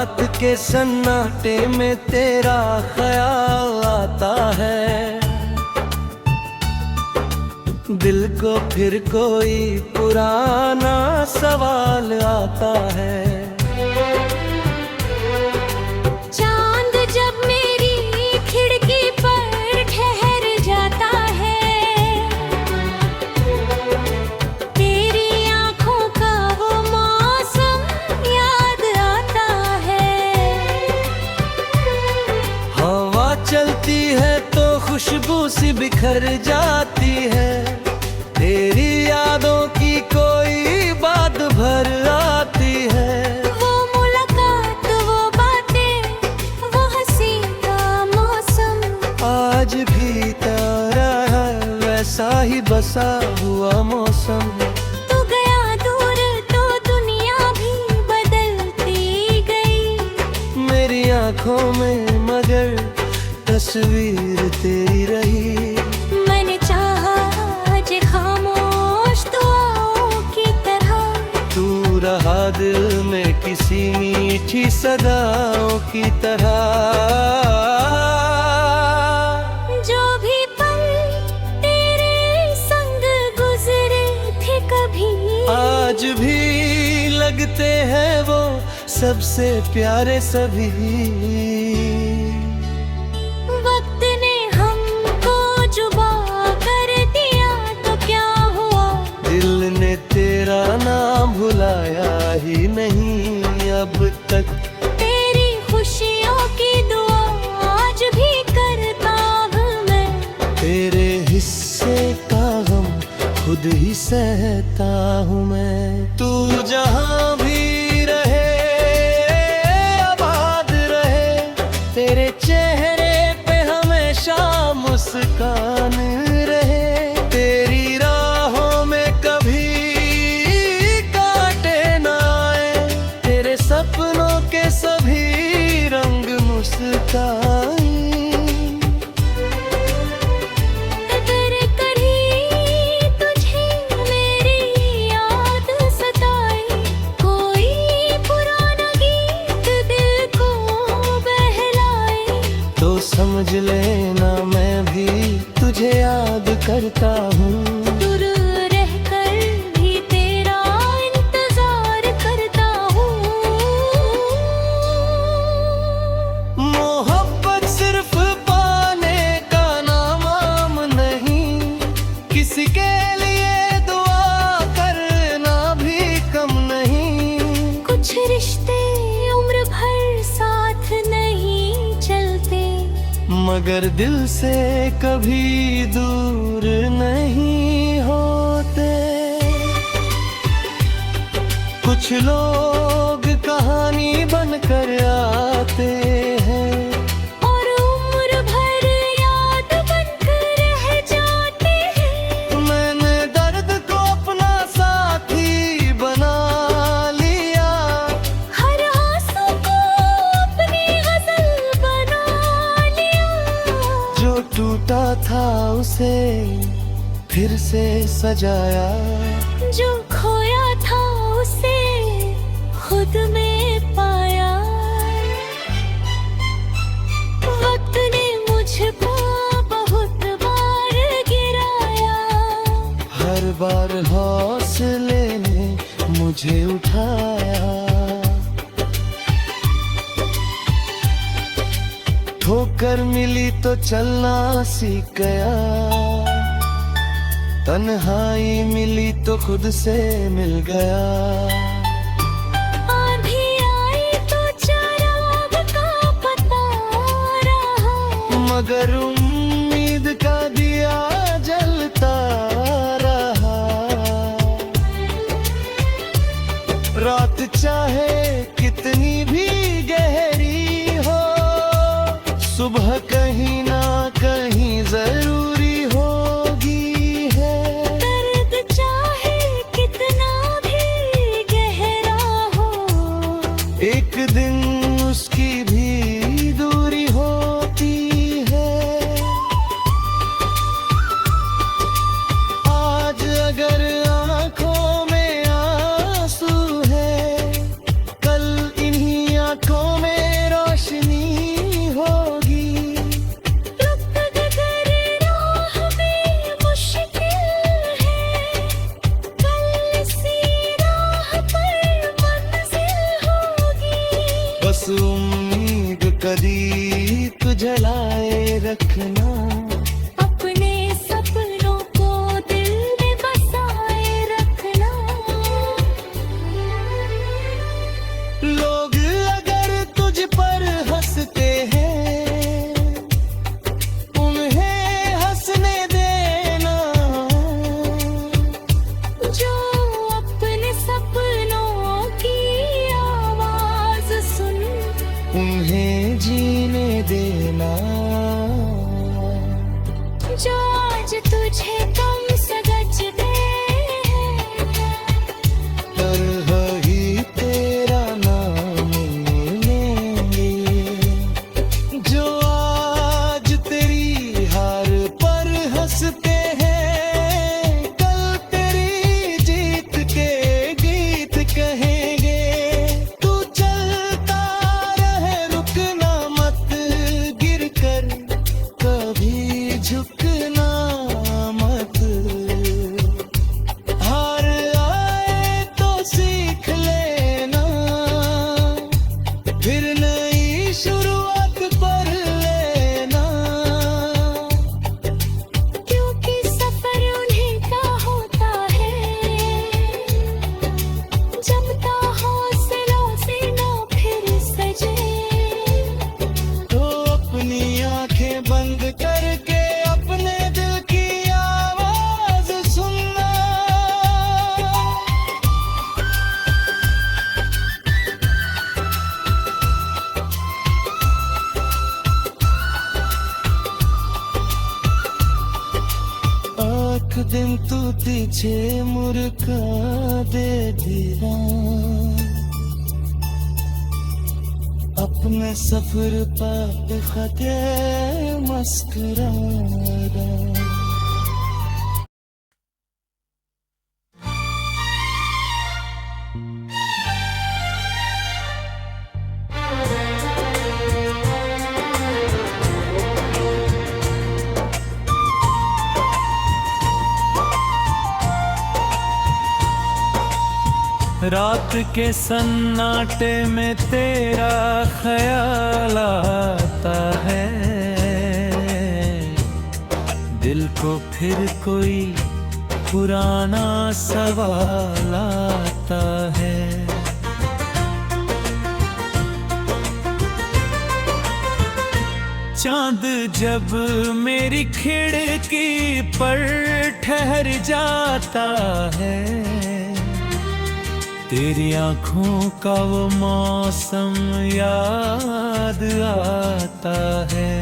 रात के सन्नाटे में तेरा ख्याल आता है, दिल को फिर कोई पुराना सवाल आता है। चांद जब मेरी खिड़की पर ठहर जाता है, तेरी आंखों का वो मौसम याद आता है। हवा चलती है तो खुशबू सी बिखर जाती है, तेरी यादों की कोई बात भर आती है। वो मुलाकात, वो बातें, वो हंसी का मौसम आज भी तेरा है वैसा ही बसा हुआ मौसम। तू गया दूर तो दुनिया भी बदलती गई, मेरी आंखों में मगर तस्वीर तेरी रही। मैंने चाहा आज खामोश दुआओं की तरह, तू रहा दिल में किसी मीठी सदाओं की तरह। जो भी पल तेरे संग गुजरे थे कभी, आज भी लगते हैं वो सबसे प्यारे सभी। वक्त ने हमको जुबा कर दिया तो क्या हुआ, दिल ने तेरा नाम भुलाया ही नहीं अब तक। तेरी खुशियों की दुआ आज भी करता हूँ मैं, तेरे हिस्से का गम खुद ही सहता हूँ मैं। तू जहाँ भी रहे आबाद रहे, तेरे चेहरे पे हमेशा मुस्कान रहे। तेरी राहों में कभी कांटे ना आए, तेरे सपनों के सभी रंग मुस्कान। अगर कभी तुझे मेरी याद सताए, कोई पुराना गीत दिल को बहलाए, तो समझ लेना मैं भी तुझे याद करता हूँ। दूर रहकर भी तेरा इंतजार करता हूँ। मोहब्बत सिर्फ पाने का नाम नहीं, किसी के लिए दुआ करना भी कम नहीं। कुछ रिश्ते उम्र भर साथ नहीं चलते, मगर दिल से कभी दूर नहीं होते। कुछ लोग कहानी बनकर आते हैं, और उम्र भर याद बनकर रह जाते हैं। मैंने दर्द को अपना साथी बना लिया, हर आंसू को अपनी गजल बना लिया। जो टूटा था उसे फिर से सजाया। जो खोया था उसे खुद में पाया। वक्त ने मुझको बहुत बार गिराया, हर बार हौसले ने मुझे उठाया। ठोकर मिली तो चलना सीख गया, तन्हाई मिली तो खुद से मिल गया। आंधी आई तो चराग का पता रहा, मगर उम्मीद का दिया जलता रहा। रात चाहे कितनी भी गहरी हो, सुबह कहीं ना कहीं जरूरी होगी है। दर्द चाहे कितना भी गहरा हो, एक दिन उसकी भी दूरी होती है। दिन तू पीछे मुड़का दे दिया, अपने सफर पे खते मस्कुराना। रात के सन्नाटे में तेरा ख्याल आता है, दिल को फिर कोई पुराना सवाल आता है। चांद जब मेरी खिड़की पर ठहर जाता है, तेरी आँखों का वो मौसम याद आता है।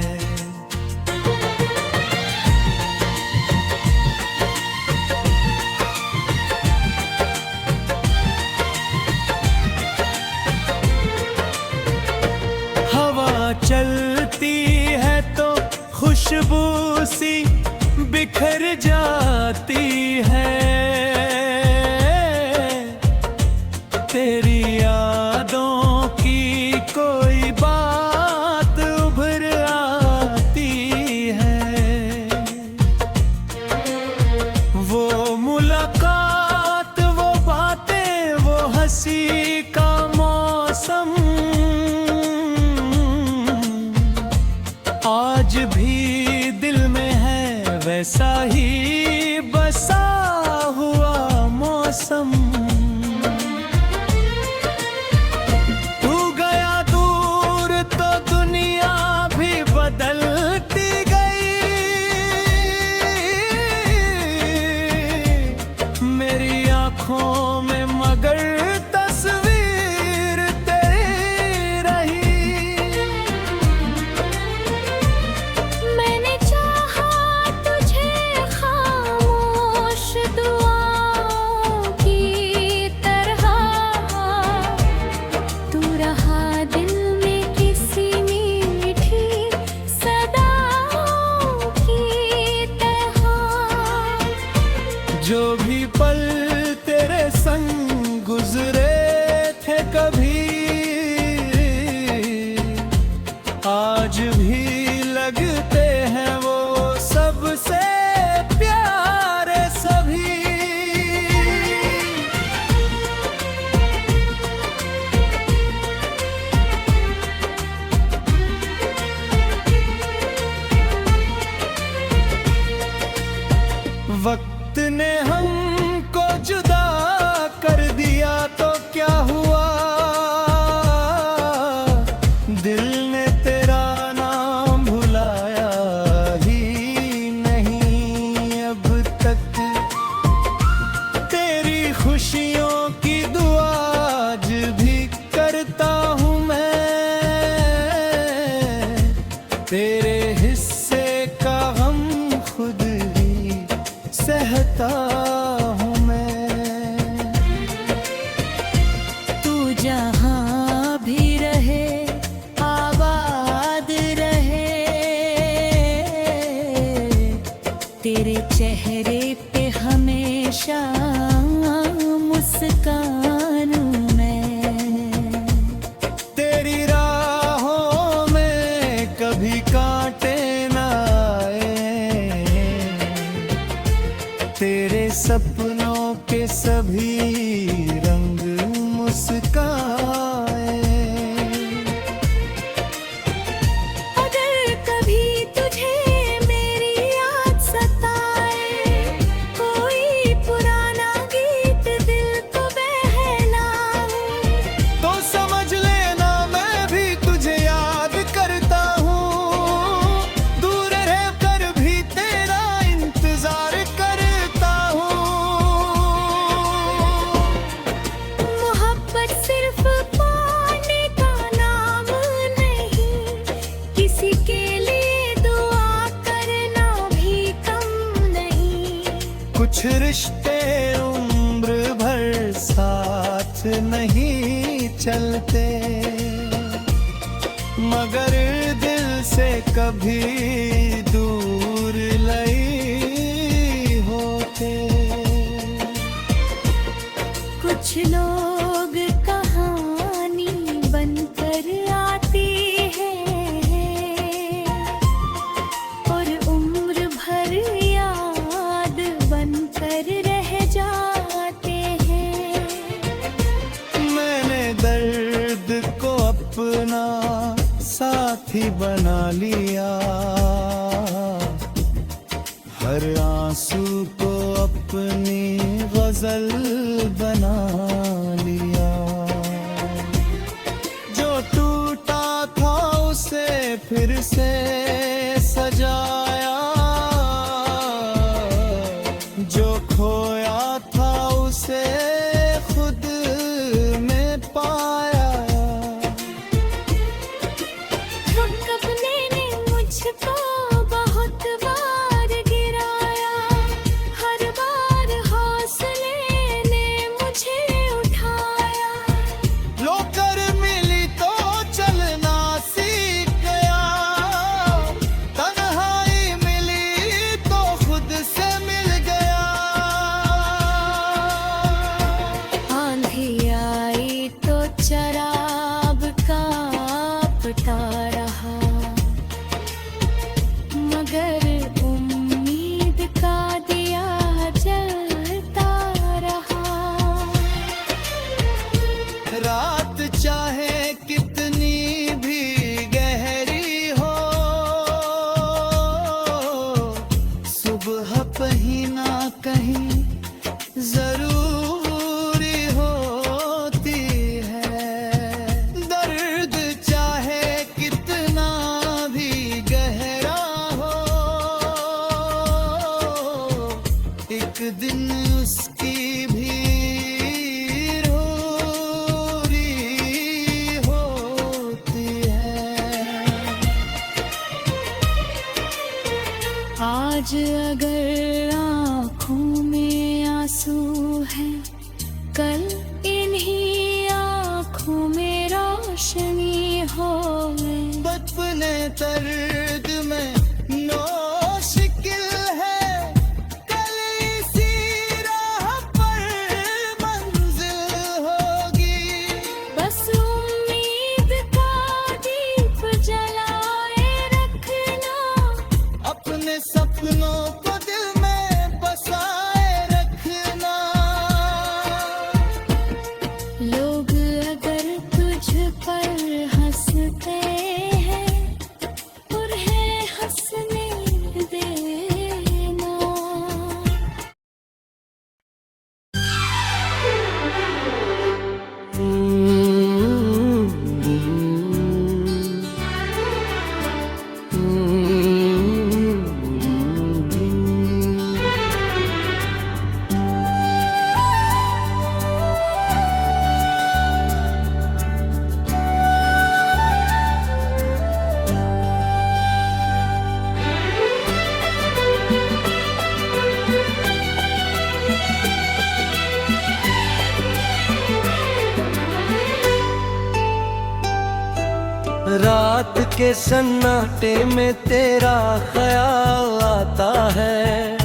हवा चलती है तो खुशबू सी बिखर जाती है, तेरी यादों की कोई बात उभर आती है। वो मुलाकात, वो बातें, वो हंसी का मौसम आज भी दिल में है वैसा ही बसा हुआ मौसम। आँखों में मगर तस्वीर तेरी रही। मैंने चाहा तुझे खामोश दुआओं की तरह, तू रहा दिल में किसी मीठी सदाओं की तरह। जो भी पल तेरे संग गुजरे थे कभी, आज भी लगते हैं वो सबसे प्यारे सभी। वक्त ने हमको जुदा कर दिया तो क्या हुआ, दिल ने तेरा नाम भुलाया ही नहीं अब तक। तेरी खुशियों की दुआ आज भी करता हूँ मैं, तेरे हिस्से का गम खुद ही सहता हूँ मैं। तू जहाँ भी रहे आबाद रहे, तेरे चेहरे पे हमेशा मुस्कान मैं। तेरी राहों में कभी कांटे ना आए, तेरे सपनों के सभी रंग मुस्काए। अगर कभी तुझे मेरी याद सताए, कोई पुराना गीत दिल को बहलाए, तो समझ लेना मैं भी तुझे याद करता हूँ, दूर रह कर भी तेरा इंतजार करता हूँ। मोहब्बत कुछ रिश्ते उम्र भर साथ नहीं चलते, मगर दिल से कभी दूर नहीं होते। कुछ लोग कहानी बनकर आती है और उम्र भर याद बनकर रह जाते हैं। मैंने दर्द को अपना साथी बना लिया, हर आंसू को अपनी गजल बना लिया। जो टूटा था उसे फिर से सजाया, जो खोया था उसे खुद में पाया। सपने ने मुझको बहुत बार गिराया, हर बार हौसले ने मुझे उठाया। लोकर मिली तो चलना सीख गया, तन्हाई मिली तो खुद से मिल गया। आंधी आई तो चराग कांपता रहा, मगर उम्मीद का दिया जलता रहा। रात चाहे कितनी भी गहरी हो, सुबह कहीं ना कहीं जरूरी होती है। दर्द चाहे कितना भी गहरा हो, एक दिन उसकी भी रोरी होती है। आज अगर आँखों में आंसू है, कल इन्हीं आँखों में रोशनी होवे। बचपने दर्द में नौशिकिल है, कल इसी राह पर मंजिल होगी। बस उम्मीद का दीप जलाए रखना, अपने सपनों को दिल में बसाए रखना। लोग अगर तुझ पर हंसते हैं, उन्हें हंसने देना। रात के सन्नाटे में तेरा ख्याल आता है,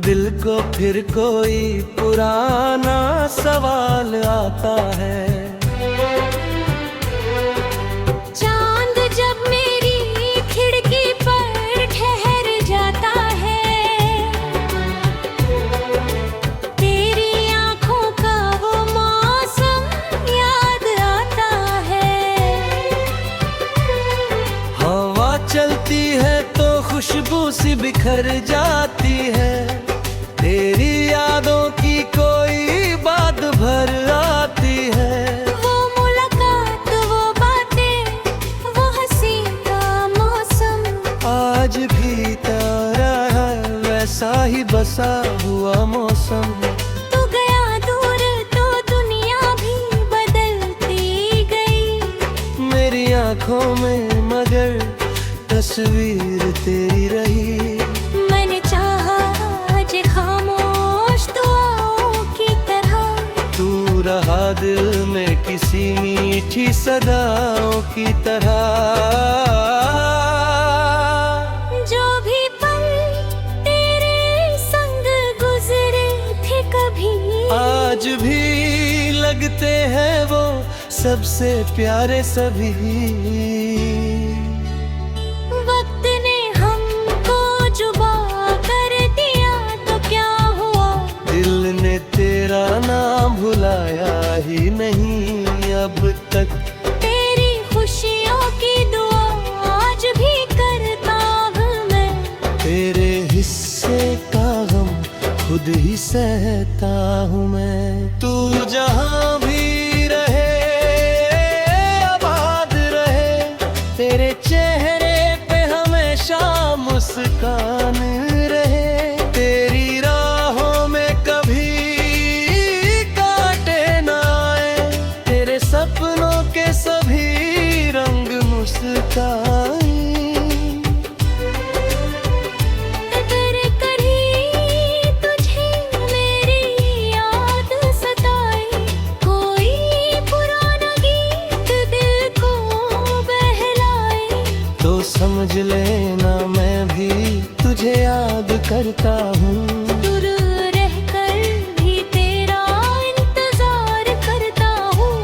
दिल को फिर कोई पुराना सवाल आता है। चांद जब मेरी खिड़की पर ठहर जाता है, तेरी आंखों का वो मौसम याद आता है। हवा चलती है तो खुशबू सी बिखर जाती है, तेरी यादों की कोई बात भर आती है। वो मुलाकात, वो बातें, वो हंसी का मौसम आज भी तेरा है वैसा ही बसा हुआ मौसम। तू गया दूर तो दुनिया भी बदलती गई, मेरी आंखों में मगर तस्वीर तेरी रही। मैंने चाहा किसी मीठी सदाओं की तरह। जो भी पल तेरे संग गुजरे थे कभी, आज भी लगते हैं वो सबसे प्यारे सभी। वक्त ने हमको जुबा कर दिया तो क्या हुआ, दिल ने तेरा नाम भुलाया ही नहीं अब तक। तेरी खुशियों की दुआ आज भी करता हूँ मैं, तेरे हिस्से का गम खुद ही सहता हूँ मैं। तू जहाँ भी रहे आबाद रहे, तेरे चेहरे पे हमेशा मुस्कान रहे। तेरी राहों में कभी कांटे ना आए, तेरे सपनों के सभी रंग मुस्कान। अगर कभी तुझे मेरी याद सताए, कोई पुराना गीत दिल को बहलाए, तो समझ लेना मैं भी तुझे याद करता हूँ। दूर रहकर भी तेरा इंतजार करता हूँ।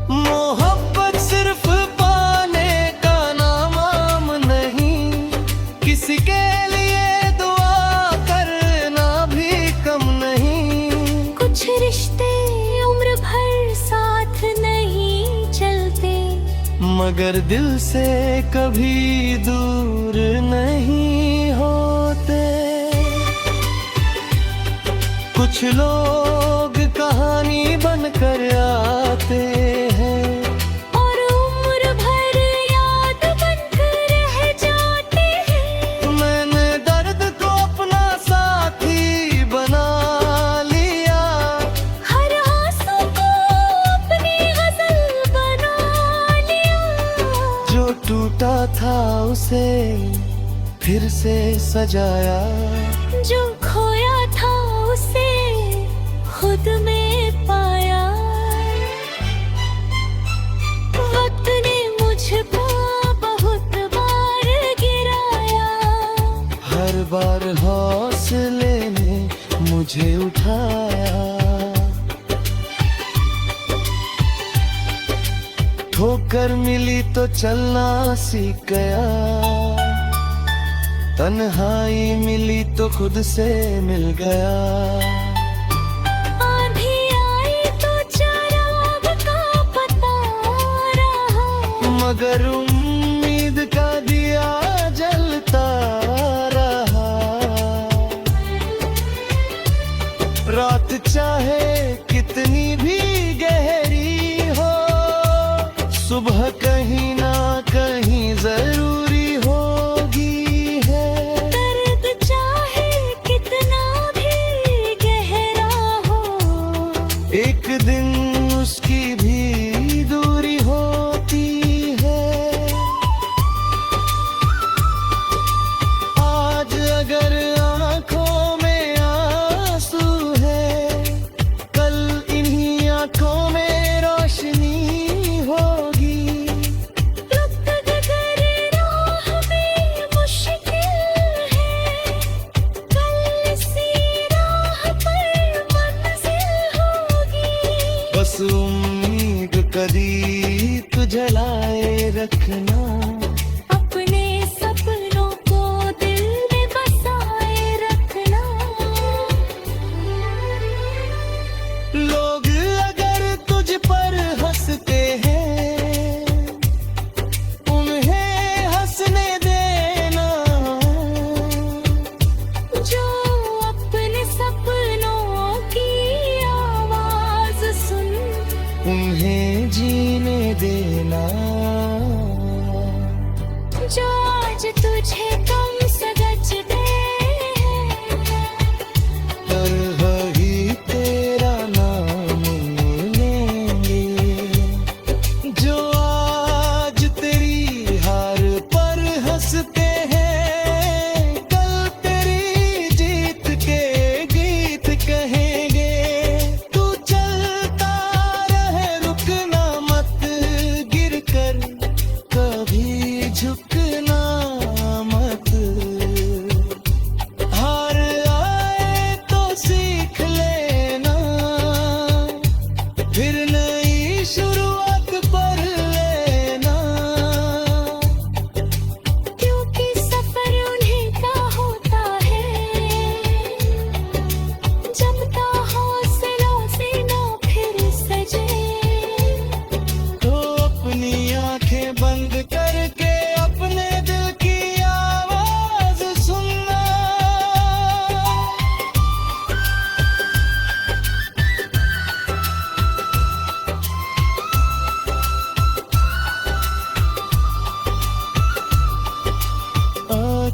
मोहब्बत सिर्फ पाने का नाम नहीं, किसी के लिए दुआ करना भी कम नहीं। कुछ रिश्ते उम्र भर साथ नहीं चलते, मगर दिल से कभी दूर नहीं होते। कुछ लोग कहानी बनकर आते हैं, और उम्र भर याद बनकर रह जाते हैं। मैंने दर्द को अपना साथी बना लिया, हर आंसू को अपनी गजल बना लिया। जो टूटा था उसे फिर से सजाया। जो खोया था उसे खुद में पाया। वक्त ने मुझको बहुत बार गिराया, हर बार हौसले ने मुझे उठाया। ठोकर मिली तो चलना सीख गया, तन्हाई मिली तो खुद से मिल गया। आंधी आई तो चराग का पता रहा, मगर उम्मीद का दिया जलता रहा। रात चाहे कितनी भी गहरी हो, सुबह कहीं ना कहीं जरूरी होगी है। दर्द चाहे कितना भी गहरा हो, एक दिन उसकी भी दूरी होती है।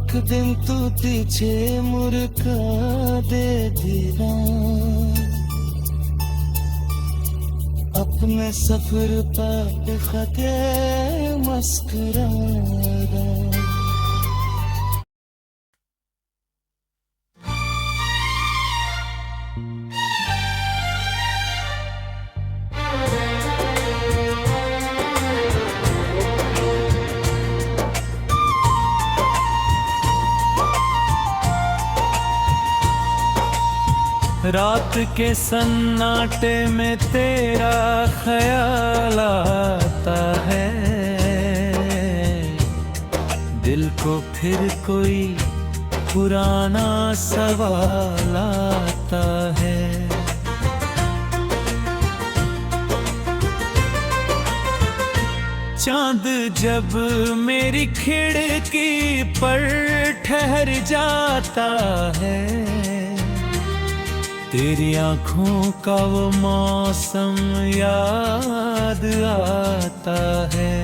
एक दिन तू पीछे मुड़का दे दीरा, अपने सफर पर खते मस्कुरारा। रात के सन्नाटे में तेरा ख्याल आता है, दिल को फिर कोई पुराना सवाल आता है। चांद जब मेरी खिड़की पर ठहर जाता है, तेरी आँखों का वो मौसम याद आता है।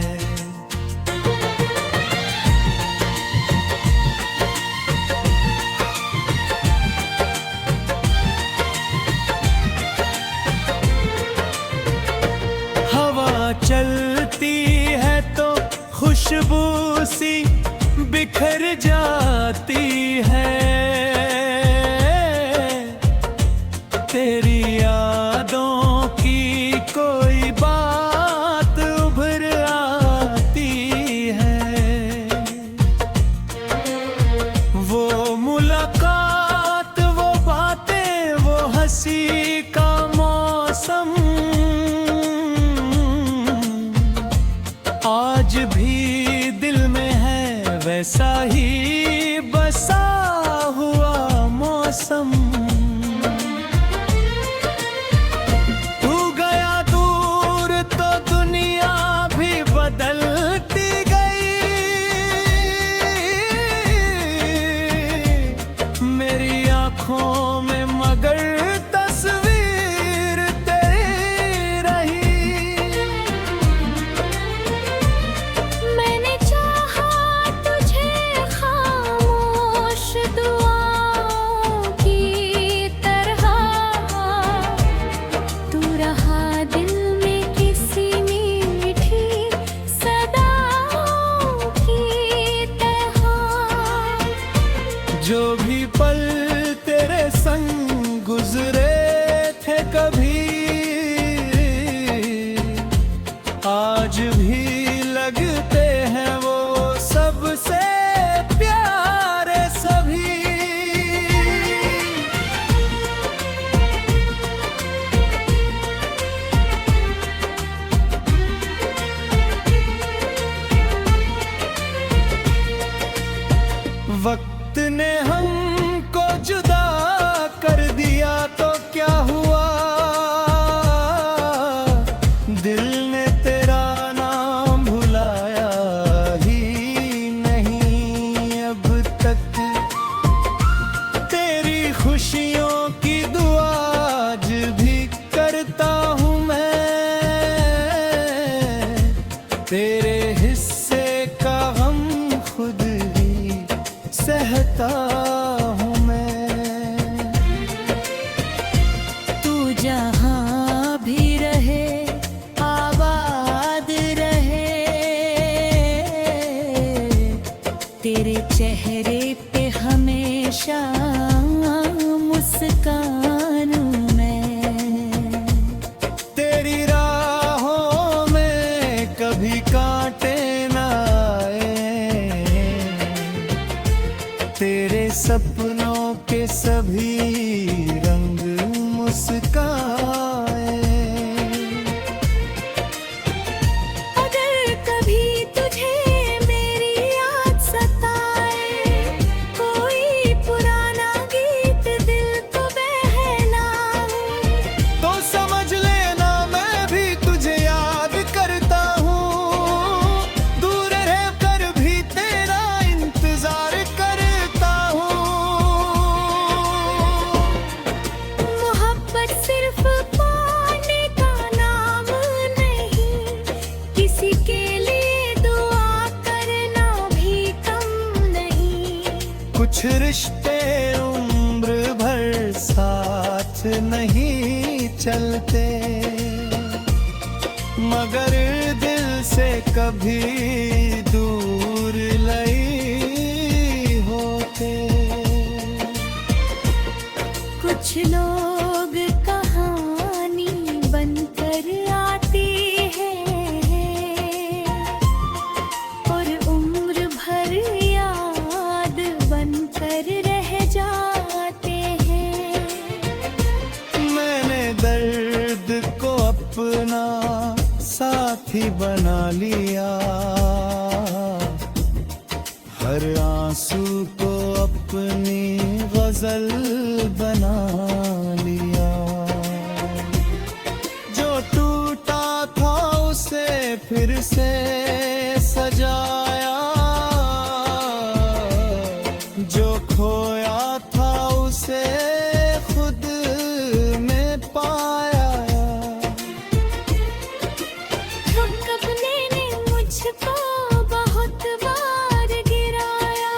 हवा चलती है तो खुशबू सी बिखर जाती है, तेरी यादों की कोई बात उभर आती है। वो मुलाकात, वो बातें, वो हंसी का मौसम आज भी दिल में है, वैसा ही बसा हुआ मौसम। बदलती गई मेरी आँखों में, मगर तस्वीर तेरी रही। मैंने चाहा तुझे खामोश दुआओं की तरह, तू रहा दिल में किसी जो भी पल तेरे संग गुजरे थे कभी, आज भी लगते हैं वो सबसे प्यारे सभी। वक्त ने हमको जुदा कर दिया तो क्या हुआ, दिल ने तेरा नाम भुलाया ही नहीं अब तक। तेरी खुशियों की दुआ आज भी करता हूँ मैं, तेरे हिस्से का गम खुद सहता हूँ मैं। तू जहाँ भी रहे आबाद रहे, तेरे चेहरे पे हमेशा मुस्कान मैं। तेरी राहों में कभी कांटे ना आए, तेरे सपनों के सभी रंग मुस्काए। अगर कभी तुझे मेरी याद सताए, कोई पुराना गीत दिल को बहलाए, तो समझ लेना मैं भी तुझे याद करता हूँ, दूर रह कर भी तेरा इंतजार करता हूँ। मोहब्बत कुछ रिश्ते उम्र भर साथ नहीं चलते, मगर दिल से कभी दूर नहीं होते। कुछ लोग कहानी बनकर आती है और उम्र भर याद बनकर रह जाते हैं। मैंने दर्द को अपना साथी बना लिया, हर आंसू को अपनी गजल बना लिया। जो टूटा था उसे फिर से सजाया, जो खोया था उसे खुद में पाया। अपने ने मुझको बहुत बार गिराया,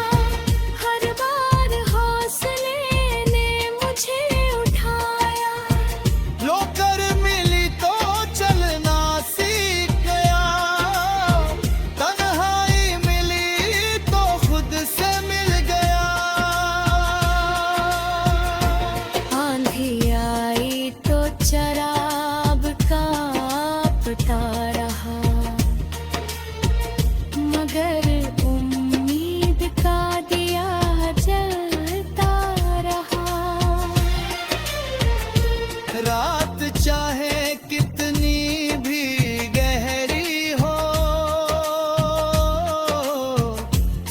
हर बार हौसले ने मुझे उठाया। ठोकर मिली तो चलना सीख गया, तन्हाई मिली तो खुद से मिल गया। आंधी आई तो चराब कांपता रहा, मगर उम्मीद का दिया जलता रहा। रात चाहे कितनी भी गहरी हो,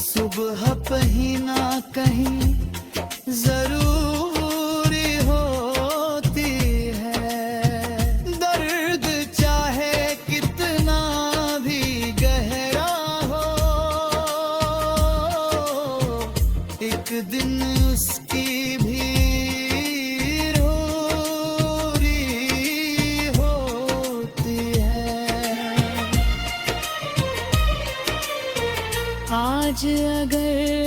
सुबह कहीं ना कहीं जरूरी होती है। दर्द चाहे कितना भी गहरा हो, एक दिन उसकी भी रोरी होती है। आज अगर